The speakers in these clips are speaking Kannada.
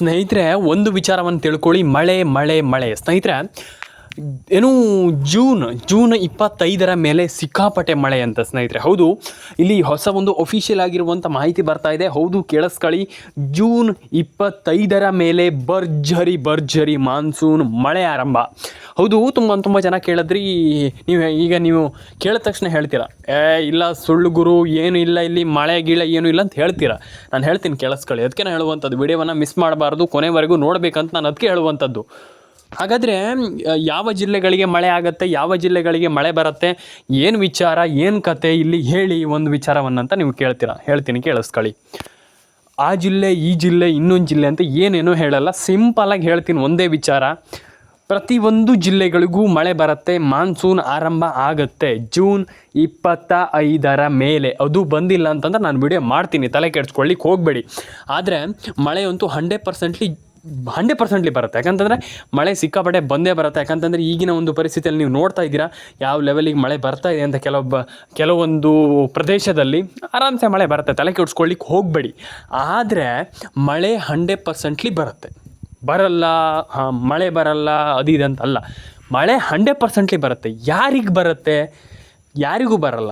ಸ್ನೇಹಿತರೆ, ಒಂದು ವಿಚಾರವನ್ನು ತಿಳ್ಕೊಳ್ಳಿ. ಮಳೆ ಮಳೆ ಮಳೆ ಸ್ನೇಹಿತರೆ, ಏನು ಜೂನ್ 25 ಮೇಲೆ ಸಿಕ್ಕಾಪಟ್ಟೆ ಮಳೆ ಅಂತ ಸ್ನೇಹಿತರೆ. ಹೌದು, ಇಲ್ಲಿ ಹೊಸ ಒಂದು ಒಫಿಷಿಯಲ್ ಆಗಿರುವಂಥ ಮಾಹಿತಿ ಬರ್ತಾ ಇದೆ. ಹೌದು, ಕೇಳಿಸ್ಕೊಳ್ಳಿ. ಜೂನ್ 25 ಮೇಲೆ ಭರ್ಜರಿ ಮಾನ್ಸೂನ್ ಮಳೆ ಆರಂಭ. ಹೌದು, ತುಂಬ ಜನ ಕೇಳಿದ್ರಿ. ನೀವು ಕೇಳಿದ ತಕ್ಷಣ ಹೇಳ್ತೀರಾ, ಇಲ್ಲ ಸುಳ್ಳು ಗುರು, ಏನು ಇಲ್ಲ ಇಲ್ಲಿ ಮಳೆ ಗೀಳೆ ಏನು ಇಲ್ಲ ಅಂತ ಹೇಳ್ತೀರಾ. ನಾನು ಹೇಳ್ತೀನಿ, ಕೇಳಿಸ್ಕೊಳ್ಳಿ. ಅದಕ್ಕೆ ನಾನು ಹೇಳುವಂಥದ್ದು, ವಿಡಿಯೋವನ್ನು ಮಿಸ್ ಮಾಡಬಾರ್ದು, ಕೊನೆವರೆಗೂ ನೋಡಬೇಕಂತ ನಾನು ಅದಕ್ಕೆ ಹೇಳುವಂಥದ್ದು. ಹಾಗಾದರೆ ಯಾವ ಜಿಲ್ಲೆಗಳಿಗೆ ಮಳೆ ಆಗುತ್ತೆ, ಯಾವ ಜಿಲ್ಲೆಗಳಿಗೆ ಮಳೆ ಬರುತ್ತೆ, ಏನು ವಿಚಾರ, ಏನು ಕತೆ, ಇಲ್ಲಿ ಹೇಳಿ ಒಂದು ವಿಚಾರವನ್ನಂತ ನೀವು ಕೇಳ್ತೀರಾ. ಹೇಳ್ತೀನಿ, ಕೇಳಿಸ್ಕೊಳ್ಳಿ. ಆ ಜಿಲ್ಲೆ, ಈ ಜಿಲ್ಲೆ, ಇನ್ನೊಂದು ಜಿಲ್ಲೆ ಅಂತ ಏನೇನೋ ಹೇಳಲ್ಲ, ಸಿಂಪಲಾಗಿ ಹೇಳ್ತೀನಿ ಒಂದೇ ವಿಚಾರ. ಪ್ರತಿಯೊಂದು ಜಿಲ್ಲೆಗಳಿಗೂ ಮಳೆ ಬರುತ್ತೆ, ಮಾನ್ಸೂನ್ ಆರಂಭ ಆಗುತ್ತೆ ಜೂನ್ 25 ಮೇಲೆ. ಅದು ಬಂದಿಲ್ಲ ಅಂತಂದ್ರೆ ನಾನು ವಿಡಿಯೋ ಮಾಡ್ತೀನಿ, ತಲೆ ಕೆಡಿಸ್ಕೊಳ್ಳಿಕ್ಕೆ ಹೋಗಬೇಡಿ. ಆದರೆ ಮಳೆಯಂತೂ 100% ಬರುತ್ತೆ. ಯಾಕಂತಂದರೆ ಮಳೆ ಸಿಕ್ಕಾಪಟ್ಟೆ ಬಂದೇ ಬರುತ್ತೆ. ಯಾಕಂತಂದರೆ ಈಗಿನ ಒಂದು ಪರಿಸ್ಥಿತಿಯಲ್ಲಿ ನೀವು ನೋಡ್ತಾ ಇದ್ದೀರಾ ಯಾವ ಲೆವೆಲಿಗೆ ಮಳೆ ಬರ್ತಾ ಇದೆ ಅಂತ. ಕೆಲವೊಂದು ಪ್ರದೇಶದಲ್ಲಿ ಆರಾಮ್ಸೆ ಮಳೆ ಬರುತ್ತೆ, ತಲೆ ಕೆಡಿಸ್ಕೊಳ್ಳಿಕ್ಕೆ ಹೋಗಬೇಡಿ. ಆದರೆ ಮಳೆ 100% ಬರುತ್ತೆ. ಮಳೆ ಬರಲ್ಲ ಅದು ಇದು ಅಂತಲ್ಲ, ಮಳೆ 100% ಬರುತ್ತೆ. ಯಾರಿಗೆ ಬರುತ್ತೆ? ಯಾರಿಗೂ ಬರಲ್ಲ,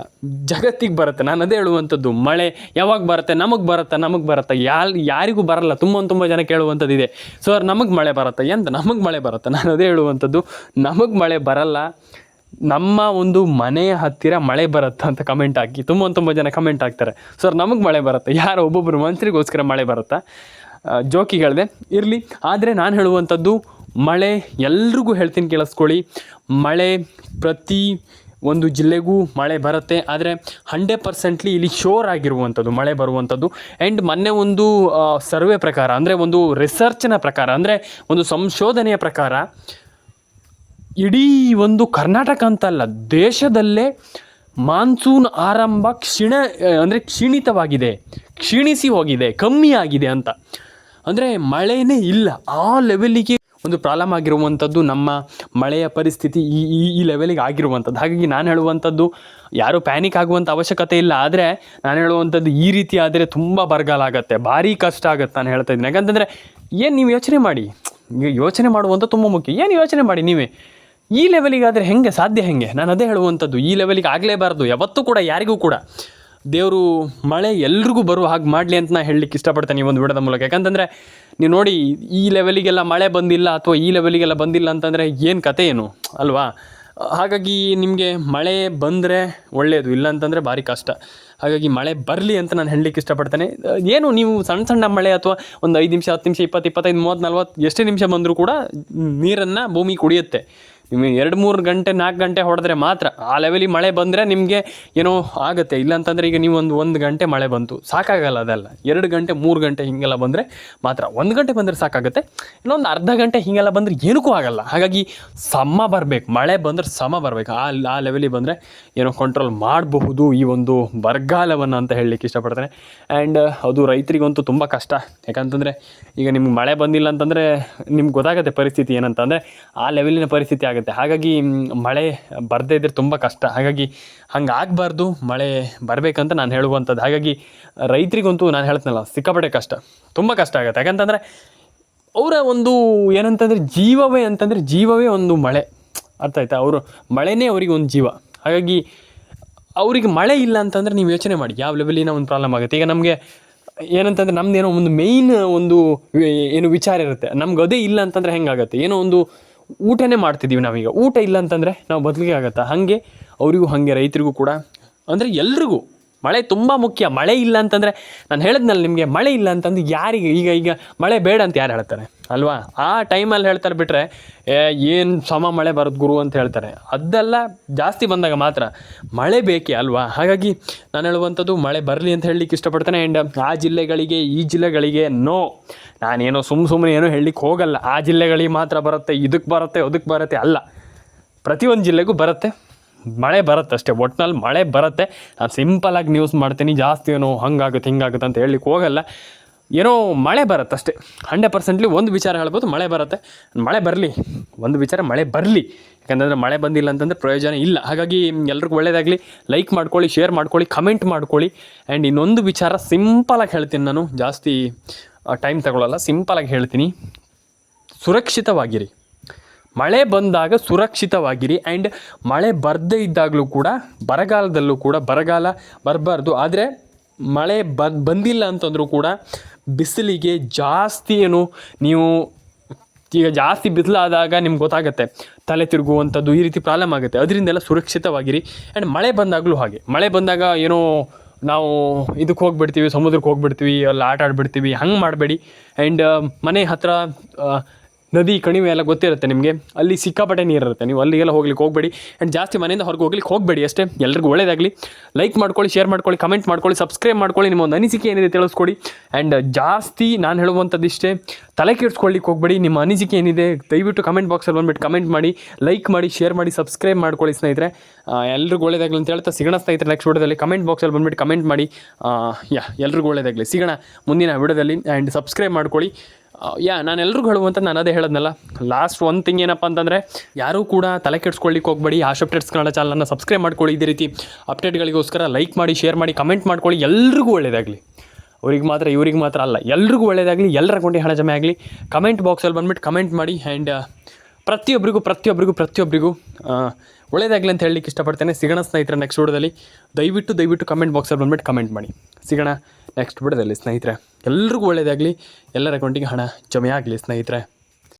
ಜಗತ್ತಿಗೆ ಬರುತ್ತೆ. ನಾನು ಅದೇ ಹೇಳುವಂಥದ್ದು. ಮಳೆ ಯಾವಾಗ ಬರುತ್ತೆ? ನಮಗೆ ಬರುತ್ತೆ. ಯಾರಿಗೂ ಬರಲ್ಲ. ತುಂಬ ಜನ ಕೇಳುವಂಥದ್ದಿದೆ, ಸರ್ ನಮಗೆ ಮಳೆ ಬರುತ್ತೆ ಎಂತ? ನಮಗೆ ಮಳೆ ಬರುತ್ತೆ. ನಾನು ಅದೇ ಹೇಳುವಂಥದ್ದು, ನಮಗೆ ಮಳೆ ಬರಲ್ಲ. ನಮ್ಮ ಒಂದು ಮನೆಯ ಹತ್ತಿರ ಮಳೆ ಬರುತ್ತೆ ಅಂತ ಕಮೆಂಟ್ ಹಾಕಿ ತುಂಬ ಜನ ಕಮೆಂಟ್ ಹಾಕ್ತಾರೆ, ಸರ್ ನಮಗೆ ಮಳೆ ಬರುತ್ತೆ. ಯಾರೋ ಒಬ್ಬೊಬ್ಬರು ಮನುಷ್ಯರಿಗೋಸ್ಕರ ಮಳೆ ಬರುತ್ತಾ? ಜೋಕಿಗೆ ಹೇಳಿದೆ, ಇರಲಿ. ಆದರೆ ನಾನು ಹೇಳುವಂಥದ್ದು, ಮಳೆ ಎಲ್ರಿಗೂ ಹೇಳ್ತೀನಿ, ಕೇಳಿಸ್ಕೊಳ್ಳಿ. ಮಳೆ ಪ್ರತಿ ಒಂದು ಜಿಲ್ಲೆಗೂ ಮಳೆ ಬರುತ್ತೆ. ಆದರೆ 100% ಇಲ್ಲಿ ಶೋರ್ ಆಗಿರುವಂಥದ್ದು ಮಳೆ ಬರುವಂಥದ್ದು. ಆ್ಯಂಡ್ ಮೊನ್ನೆ ಒಂದು ಸರ್ವೆ ಪ್ರಕಾರ, ಅಂದರೆ ಒಂದು ರಿಸರ್ಚ್ನ ಪ್ರಕಾರ, ಅಂದರೆ ಒಂದು ಸಂಶೋಧನೆಯ ಪ್ರಕಾರ, ಇಡೀ ಒಂದು ಕರ್ನಾಟಕ ಅಂತಲ್ಲ, ದೇಶದಲ್ಲೇ ಮಾನ್ಸೂನ್ ಆರಂಭ ಕ್ಷೀಣಿಸಿ ಹೋಗಿದೆ, ಕಮ್ಮಿ ಆಗಿದೆ ಅಂತ. ಅಂದರೆ ಮಳೆಯೇ ಇಲ್ಲ, ಆ ಲೆವೆಲಿಗೆ ಒಂದು ಪ್ರಾಬ್ಲಮ್ ಆಗಿರುವಂಥದ್ದು ನಮ್ಮ ಮಳೆಯ ಪರಿಸ್ಥಿತಿ ಈ ಲೆವೆಲಿಗೆ ಆಗಿರುವಂಥದ್ದು. ಹಾಗಾಗಿ ನಾನು ಹೇಳುವಂಥದ್ದು, ಯಾರೂ ಪ್ಯಾನಿಕ್ ಆಗುವಂಥ ಅವಶ್ಯಕತೆ ಇಲ್ಲ. ಆದರೆ ನಾನು ಹೇಳುವಂಥದ್ದು, ಈ ರೀತಿ ಆದರೆ ತುಂಬ ಬರಗಾಲ ಆಗುತ್ತೆ, ಭಾರಿ ಕಷ್ಟ ಆಗುತ್ತೆ ನಾನು ಹೇಳ್ತಾ ಇದ್ದೀನಿ. ಯಾಕಂತಂದರೆ ಏನು ನೀವು ಯೋಚನೆ ಮಾಡಿ, ಯೋಚನೆ ಮಾಡುವಂಥ ತುಂಬ ಮುಖ್ಯ. ಏನು ಯೋಚನೆ ಮಾಡಿ ನೀವೇ, ಈ ಲೆವೆಲಿಗೆ ಆದರೆ ಸಾಧ್ಯ ಹೆಂಗೆ? ನಾನು ಅದೇ ಹೇಳುವಂಥದ್ದು, ಈ ಲೆವೆಲಿಗೆ ಆಗಲೇಬಾರ್ದು ಯಾವತ್ತೂ ಕೂಡ, ಯಾರಿಗೂ ಕೂಡ. ದೇವರು ಮಳೆ ಎಲ್ರಿಗೂ ಬರುವ ಹಾಗೆ ಮಾಡಲಿ ಅಂತ ನಾನು ಹೇಳಲಿಕ್ಕೆ ಇಷ್ಟಪಡ್ತೇನೆ ಈ ಒಂದು ವಿಡಿಯೋದ ಮೂಲಕ. ಯಾಕಂತಂದರೆ ನೀವು ನೋಡಿ, ಈ ಲೆವೆಲಿಗೆಲ್ಲ ಮಳೆ ಬಂದಿಲ್ಲ ಅಥವಾ ಈ ಲೆವೆಲಿಗೆಲ್ಲ ಬಂದಿಲ್ಲ ಅಂತಂದರೆ ಏನು ಕತೆ ಏನು ಅಲ್ವಾ? ಹಾಗಾಗಿ ನಿಮಗೆ ಮಳೆ ಬಂದರೆ ಒಳ್ಳೆಯದು, ಇಲ್ಲ ಅಂತಂದರೆ ಭಾರಿ ಕಷ್ಟ. ಹಾಗಾಗಿ ಮಳೆ ಬರಲಿ ಅಂತ ನಾನು ಹೇಳಲಿಕ್ಕೆ ಇಷ್ಟಪಡ್ತೇನೆ. ಏನು ನೀವು ಸಣ್ಣ ಮಳೆ ಅಥವಾ ಒಂದು 5 ನಿಮಿಷ, 10 ನಿಮಿಷ, 20, 25, 30, 40 ಎಷ್ಟೇ ನಿಮಿಷ ಬಂದರೂ ಕೂಡ ನೀರನ್ನು ಭೂಮಿ ಕುಡಿಯುತ್ತೆ. ನಿಮಗೆ 2-3 ಗಂಟೆ 4 ಗಂಟೆ ಹೊಡೆದ್ರೆ ಮಾತ್ರ ಆ ಲೆವೆಲಿಗೆ ಮಳೆ ಬಂದರೆ ನಿಮಗೆ ಏನೋ ಆಗುತ್ತೆ. ಇಲ್ಲ ಅಂತಂದರೆ ಈಗ ನೀವು ಒಂದು ಗಂಟೆ ಮಳೆ ಬಂತು ಸಾಕಾಗಲ್ಲ, ಅದಲ್ಲ 2 ಗಂಟೆ 3 ಗಂಟೆ ಹೀಗೆಲ್ಲ ಬಂದರೆ ಮಾತ್ರ. 1 ಗಂಟೆ ಬಂದರೆ ಸಾಕಾಗುತ್ತೆ, ಇನ್ನೊಂದು ಅರ್ಧ ಗಂಟೆ ಹೀಗೆಲ್ಲ ಬಂದರೆ ಏನಕ್ಕೂ ಆಗಲ್ಲ. ಹಾಗಾಗಿ ಸಮ ಬರಬೇಕು, ಮಳೆ ಬಂದರೆ ಸಮ ಬರಬೇಕು. ಆ ಲೆವೆಲಿಗೆ ಬಂದರೆ ಏನೋ ಕಂಟ್ರೋಲ್ ಮಾಡಬಹುದು ಈ ಒಂದು ಬರಗಾಲವನ್ನು ಅಂತ ಹೇಳಲಿಕ್ಕೆ ಇಷ್ಟಪಡ್ತೇನೆ. ಆ್ಯಂಡ್ ಅದು ರೈತರಿಗಂತೂ ತುಂಬ ಕಷ್ಟ. ಯಾಕಂತಂದರೆ ಈಗ ನಿಮ್ಗೆ ಮಳೆ ಬಂದಿಲ್ಲ ಅಂತಂದರೆ ನಿಮ್ಗೆ ಗೊತ್ತಾಗುತ್ತೆ ಪರಿಸ್ಥಿತಿ ಏನಂತಂದರೆ ಆ ಲೆವೆಲಿನ ಪರಿಸ್ಥಿತಿ ಆಗುತ್ತೆ. ಹಾಗಾಗಿ ಮಳೆ ಬರದೇ ಇದ್ದರೆ ತುಂಬ ಕಷ್ಟ. ಹಾಗಾಗಿ ಹಂಗೆ ಆಗಬಾರ್ದು, ಮಳೆ ಬರಬೇಕಂತ ನಾನು ಹೇಳುವಂಥದ್ದು. ಹಾಗಾಗಿ ರೈತರಿಗಂತೂ ನಾನು ಹೇಳ್ತೀನಲ್ಲ, ಸಿಕ್ಕಾಪಟ್ಟೆ ಕಷ್ಟ, ತುಂಬ ಕಷ್ಟ ಆಗುತ್ತೆ. ಯಾಕಂತಂದರೆ ಅವರ ಒಂದು ಏನಂತಂದರೆ ಜೀವವೇ ಒಂದು ಮಳೆ, ಅರ್ಥ ಆಯ್ತಾ? ಅವರು ಮಳೆನೇ ಅವರಿಗೆ ಒಂದು ಜೀವ. ಹಾಗಾಗಿ ಅವರಿಗೆ ಮಳೆ ಇಲ್ಲ ಅಂತಂದರೆ ನೀವು ಯೋಚನೆ ಮಾಡಿ ಯಾವ ಲೆವೆಲಿನ ಒಂದು ಪ್ರಾಬ್ಲಮ್ ಆಗುತ್ತೆ. ಈಗ ನಮಗೆ ಏನಂತಂದರೆ ನಮ್ಮದೇನೋ ಒಂದು ಮೇಯ್ನ್ ಒಂದು ಏನು ವಿಚಾರ ಇರುತ್ತೆ, ನಮ್ಗೆ ಅದೇ ಇಲ್ಲ ಅಂತಂದರೆ ಹೆಂಗಾಗುತ್ತೆ? ಏನೋ ಒಂದು ಊಟನೇ ಮಾಡ್ತಿದ್ದೀವಿ ನಾವೀಗ, ಊಟ ಇಲ್ಲ ಅಂತಂದರೆ ನಾವು ಬದಲಿಗೆ ಆಗುತ್ತಾ? ಹಾಗೆ ಅವರಿಗೂ ಹಾಗೆ, ರೈತರಿಗೂ ಕೂಡ, ಅಂದರೆ ಎಲ್ರಿಗೂ ಮಳೆ ತುಂಬ ಮುಖ್ಯ. ಮಳೆ ಇಲ್ಲ ಅಂತಂದರೆ, ನಾನು ಹೇಳಿದ್ನಲ್ಲ ನಿಮಗೆ, ಮಳೆ ಇಲ್ಲ ಅಂತಂದು ಯಾರಿಗೆ ಈಗ ಮಳೆ ಬೇಡ ಅಂತ ಯಾರು ಹೇಳ್ತಾರೆ ಅಲ್ವಾ? ಆ ಟೈಮಲ್ಲಿ ಹೇಳ್ತಾರೆ, ಬಿಟ್ಟರೆ ಏನು ಸಮ ಮಳೆ ಬರೋದು ಗುರು ಅಂತ ಹೇಳ್ತಾರೆ. ಅದೆಲ್ಲ ಜಾಸ್ತಿ ಬಂದಾಗ ಮಾತ್ರ ಮಳೆ ಬೇಕೇ ಅಲ್ವಾ? ಹಾಗಾಗಿ ನಾನು ಹೇಳುವಂಥದ್ದು, ಮಳೆ ಬರಲಿ ಅಂತ ಹೇಳಲಿಕ್ಕೆ ಇಷ್ಟಪಡ್ತೇನೆ. ಆ್ಯಂಡ್ ಆ ಜಿಲ್ಲೆಗಳಿಗೆ ಈ ಜಿಲ್ಲೆಗಳಿಗೆ ನಾನೇನೋ ಸುಮ್ಮನೆ ಏನೋ ಹೇಳಲಿಕ್ಕೆ ಹೋಗಲ್ಲ. ಆ ಜಿಲ್ಲೆಗಳಿಗೆ ಮಾತ್ರ ಬರುತ್ತೆ, ಇದಕ್ಕೆ ಬರುತ್ತೆ, ಅದಕ್ಕೆ ಬರುತ್ತೆ ಅಲ್ಲ, ಪ್ರತಿಯೊಂದು ಜಿಲ್ಲೆಗೂ ಬರುತ್ತೆ, ಮಳೆ ಬರುತ್ತೆ ಅಷ್ಟೇ. ಒಟ್ಟಿನಲ್ಲಿ ಮಳೆ ಬರುತ್ತೆ. ನಾನು ಸಿಂಪಲಾಗಿ ನ್ಯೂಸ್ ಮಾಡ್ತೀನಿ, ಜಾಸ್ತಿ ಏನೋ ಹಿಂಗಾಗುತ್ತೆ ಅಂತ ಹೇಳಲಿಕ್ಕೆ ಹೋಗಲ್ಲ. ಏನೋ ಮಳೆ ಬರುತ್ತೆ ಅಷ್ಟೇ. 100% ಒಂದು ವಿಚಾರ ಹೇಳ್ಬೋದು, ಮಳೆ ಬರುತ್ತೆ. ಮಳೆ ಬರಲಿ, ಒಂದು ವಿಚಾರ, ಮಳೆ ಬರಲಿ. ಯಾಕಂತಂದರೆ ಮಳೆ ಬಂದಿಲ್ಲ ಅಂತಂದರೆ ಪ್ರಯೋಜನ ಇಲ್ಲ. ಹಾಗಾಗಿ ಎಲ್ರಿಗೂ ಒಳ್ಳೆಯದಾಗಲಿ. ಲೈಕ್ ಮಾಡ್ಕೊಳ್ಳಿ, ಶೇರ್ ಮಾಡ್ಕೊಳ್ಳಿ, ಕಮೆಂಟ್ ಮಾಡ್ಕೊಳ್ಳಿ. ಆ್ಯಂಡ್ ಇನ್ನೊಂದು ವಿಚಾರ ಸಿಂಪಲಾಗಿ ಹೇಳ್ತೀನಿ ನಾನು, ಜಾಸ್ತಿ ಟೈಮ್ ತಗೊಳ್ಳಲ್ಲ, ಸಿಂಪಲಾಗಿ ಹೇಳ್ತೀನಿ. ಸುರಕ್ಷಿತವಾಗಿರಿ. ಮಳೆ ಬಂದಾಗ ಸುರಕ್ಷಿತವಾಗಿರಿ. ಆ್ಯಂಡ್ ಮಳೆ ಬರದೇ ಇದ್ದಾಗಲೂ ಕೂಡ, ಬರಗಾಲದಲ್ಲೂ ಕೂಡ, ಬರಗಾಲ ಬರಬಾರ್ದು, ಆದರೆ ಮಳೆ ಬಂದಿಲ್ಲ ಅಂತಂದರೂ ಕೂಡ ಬಿಸಿಲಿಗೆ ಜಾಸ್ತಿ ನೀವು ಈಗ ಜಾಸ್ತಿ ಬಿಸಿಲಾದಾಗ ನಿಮ್ಗೆ ಗೊತ್ತಾಗುತ್ತೆ, ತಲೆ ತಿರುಗುವಂಥದ್ದು, ಈ ರೀತಿ ಪ್ರಾಬ್ಲಮ್ ಆಗುತ್ತೆ. ಅದರಿಂದೆಲ್ಲ ಸುರಕ್ಷಿತವಾಗಿರಿ. ಆ್ಯಂಡ್ ಮಳೆ ಬಂದಾಗಲೂ ಹಾಗೆ, ಮಳೆ ಬಂದಾಗ ನಾವು ಇದಕ್ಕೆ ಹೋಗ್ಬಿಡ್ತೀವಿ, ಸಮುದ್ರಕ್ಕೆ ಹೋಗ್ಬಿಡ್ತೀವಿ, ಅಲ್ಲಿ ಆಟ ಆಡ್ಬಿಡ್ತೀವಿ, ಹಂಗೆ ಮಾಡಬೇಡಿ. ಆ್ಯಂಡ್ ಮನೆ ಹತ್ತಿರ ನದಿ ಕಣಿವೆ ಎಲ್ಲ ಗೊತ್ತಿರುತ್ತೆ ನಿಮಗೆ, ಅಲ್ಲಿ ಸಿಕ್ಕಾಪಟ್ಟೆ ನೀರಿರುತ್ತೆ, ನೀವು ಅಲ್ಲಿಗೆಲ್ಲ ಹೋಗಬೇಡಿ. ಆ್ಯಂಡ್ ಜಾಸ್ತಿ ಮನೆಯಿಂದ ಹೊರಗೆ ಹೋಗಬೇಡಿ ಅಷ್ಟೇ. ಎಲ್ರಿಗೂ ಒಳ್ಳೆಯದಾಗಲಿ. ಲೈಕ್ ಮಾಡ್ಕೊಳ್ಳಿ, ಶೇರ್ ಮಾಡ್ಕೊಳ್ಳಿ, ಕಮೆಂಟ್ ಮಾಡ್ಕೊಳ್ಳಿ, ಸಬ್ಸ್ಕ್ರೈಬ್ ಮಾಡ್ಕೊಳ್ಳಿ, ನಿಮ್ಮ ಒಂದು ಅನಿಸಿಕೆ ಏನಿದೆ ತಿಳಿಸ್ಕೊಡಿ. ಆ್ಯಂಡ್ ಜಾಸ್ತಿ ನಾನು ಹೇಳುವಂಥದ್ದಿಷ್ಟೇ, ತಲೆ ಕೆಡಿಸ್ಕೊಳ್ಳಿಕ್ಕೆ ಹೋಗಬೇಡಿ. ನಿಮ್ಮ ಅನಿಸಿಕೆ ಏನಿದೆ ದಯವಿಟ್ಟು ಕಮೆಂಟ್ ಬಾಕ್ಸಲ್ಲಿ ಬಂದುಬಿಟ್ಟು ಕಮೆಂಟ್ ಮಾಡಿ, ಲೈಕ್ ಮಾಡಿ, ಶೇರ್ ಮಾಡಿ, ಸಬ್ಸ್ಕ್ರೈಬ್ ಮಾಡ್ಕೊಳ್ಳಿ ಸ್ನೇಹಿತರೆ. ಎಲ್ರಿಗೂ ಒಳ್ಳೆಯದಾಗಲಿ ಅಂತ ಹೇಳ್ತಾ ಸಿಗೋಣ ಸ್ನೇಹಿತರೆ ನೆಕ್ಸ್ಟ್ ವಿಡಿಯೋದಲ್ಲಿ. ಕಮೆಂಟ್ ಬಾಕ್ಸಲ್ಲಿ ಬಂದುಬಿಟ್ಟು ಕಮೆಂಟ್ ಮಾಡಿ. ಎಲ್ರಿಗೂ ಒಳ್ಳೆಯದಾಗಲಿ. ಸಿಗೋಣ ಮುಂದಿನ ವಿಡಿಯೋದಲ್ಲಿ. ಆ್ಯಂಡ್ ಸಬ್ಸ್ಕ್ರೈಬ್ ಮಾಡ್ಕೊಳ್ಳಿ. ನಾನು ಎಲ್ರಿಗೂ ಹೇಳುವಂಥ, ನಾನು ಅದೇ ಹೇಳೋದ್ನಲ್ಲ, ಲಾಸ್ಟ್ ಒಂದು ಥಿಂಗ್ ಏನಪ್ಪ ಅಂತಂದರೆ, ಯಾರೂ ಕೂಡ ತಲೆ ಕೆಡಿಸ್ಕೊಳ್ಳಿಕ್ಕೆ ಹೋಗಬೇಡಿ. ಆಶ್ ಅಪ್ಡೇಟ್ಸ್ ಕನ್ನಡ ಚಾನಲನ್ನು ಸಬ್ಸ್ಕ್ರೈಬ್ ಮಾಡ್ಕೊಳ್ಳಿ. ಇದೇ ರೀತಿ ಅಪ್ಡೇಟ್ಗಳಿಗೋಸ್ಕರ ಲೈಕ್ ಮಾಡಿ, ಶೇರ್ ಮಾಡಿ, ಕಮೆಂಟ್ ಮಾಡ್ಕೊಳ್ಳಿ. ಎಲ್ರಿಗೂ ಒಳ್ಳೆಯದಾಗಲಿ. ಅವ್ರಿಗೆ ಮಾತ್ರ ಇವ್ರಿಗೆ ಮಾತ್ರ ಅಲ್ಲ, ಎಲ್ರಿಗೂ ಒಳ್ಳೆಯದಾಗಲಿ. ಎಲ್ಲರ ಅಕೌಂಟಿಗೆ ಹಣ ಜಮೆ ಆಗಲಿ. ಕಮೆಂಟ್ ಬಾಕ್ಸಲ್ಲಿ ಬಂದುಬಿಟ್ಟು ಕಮೆಂಟ್ ಮಾಡಿ. ಆ್ಯಂಡ್ ಪ್ರತಿಯೊಬ್ಬರಿಗೂ ಒಳ್ಳೆಯದಾಗಲಿ ಅಂತ ಹೇಳಲಿಕ್ಕೆ ಇಷ್ಟಪಡ್ತೇನೆ. ಸಿಗೋಣ ಸ್ನೇಹಿತರೆ ನೆಕ್ಸ್ಟ್ ವಿಡಿಯೋದಲ್ಲಿ. ದಯವಿಟ್ಟು ಕಮೆಂಟ್ ಬಾಕ್ಸಲ್ಲಿ ಬಂದುಬಿಟ್ಟು ಕಮೆಂಟ್ ಮಾಡಿ. ಸಿಗೋಣ ನೆಕ್ಸ್ಟ್ ವಿಡಿಯೋದಲ್ಲಿ ಸ್ನೇಹಿತರೆ. ಎಲ್ರಿಗೂ ಒಳ್ಳೆಯದಾಗಲಿ. ಎಲ್ಲರ ಅಕೌಂಟಿಗೆ ಹಣ ಜಮೆ ಆಗಲಿ ಸ್ನೇಹಿತರೆ.